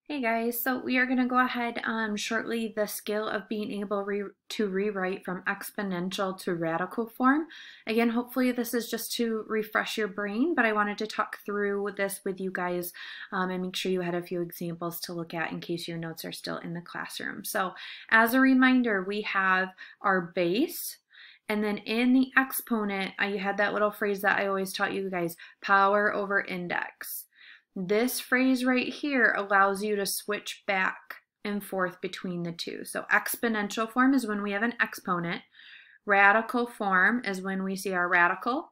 Hey guys, so we are going to go ahead shortly the skill of being able to rewrite from exponential to radical form. Again, hopefully this is just to refresh your brain, but I wanted to talk through this with you guys and make sure you had a few examples to look at in case your notes are still in the classroom. So as a reminder, we have our base, and then in the exponent, I had that little phrase that I always taught you guys, power over index. This phrase right here allows you to switch back and forth between the two. So exponential form is when we have an exponent. Radical form is when we see our radical.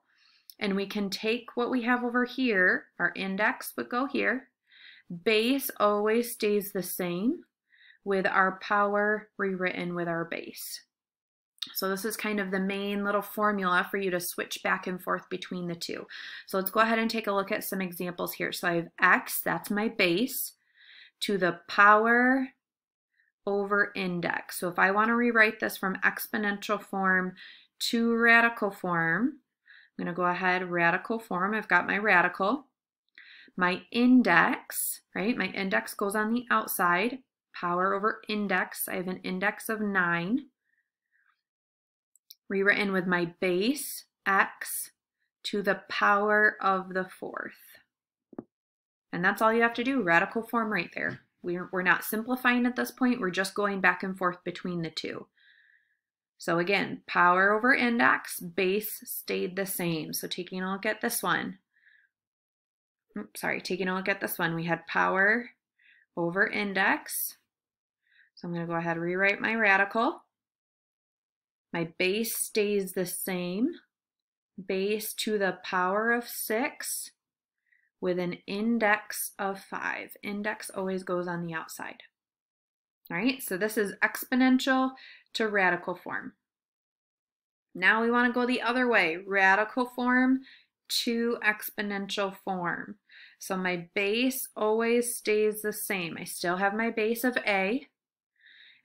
And we can take what we have over here, our index would go here. Base always stays the same with our power rewritten with our base. So this is kind of the main little formula for you to switch back and forth between the two. So let's go ahead and take a look at some examples here. So I have x, that's my base, to the power over index. So if I want to rewrite this from exponential form to radical form, I'm going to go ahead, radical form, I've got my radical. My index, right, my index goes on the outside, power over index, I have an index of 9. Rewritten with my base, x, to the power of the 4th. And that's all you have to do, radical form right there. We're not simplifying at this point, we're just going back and forth between the two. So again, power over index, base stayed the same. So taking a look at this one, taking a look at this one, we had power over index. So I'm going to go ahead and rewrite my radical. My base stays the same, base to the power of 6 with an index of 5. Index always goes on the outside. All right, so this is exponential to radical form. Now we want to go the other way, radical form to exponential form. So my base always stays the same. I still have my base of A.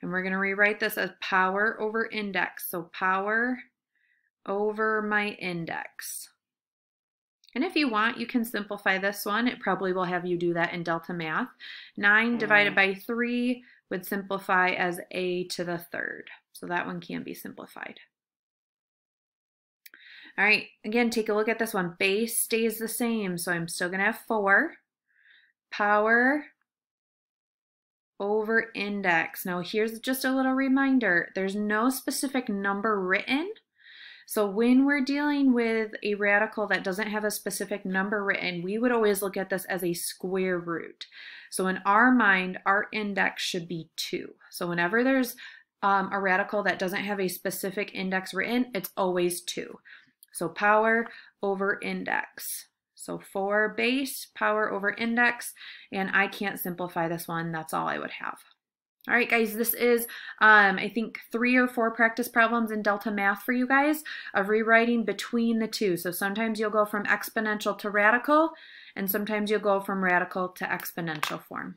And we're going to rewrite this as power over index. So power over my index. And if you want, you can simplify this one. It probably will have you do that in Delta Math. 9 divided by 3 would simplify as a to the 3rd. So that one can be simplified. All right, again, take a look at this one. Base stays the same, so I'm still going to have 4. Power over index. Now here's just a little reminder, there's no specific number written. So when we're dealing with a radical that doesn't have a specific number written, we would always look at this as a square root. So in our mind, our index should be 2. So whenever there's a radical that doesn't have a specific index written, it's always 2. So power over index. So 4 base, power over index, and I can't simplify this one. That's all I would have. All right, guys, this is, I think, 3 or 4 practice problems in Delta Math for you guys of rewriting between the two. So sometimes you'll go from exponential to radical, and sometimes you'll go from radical to exponential form.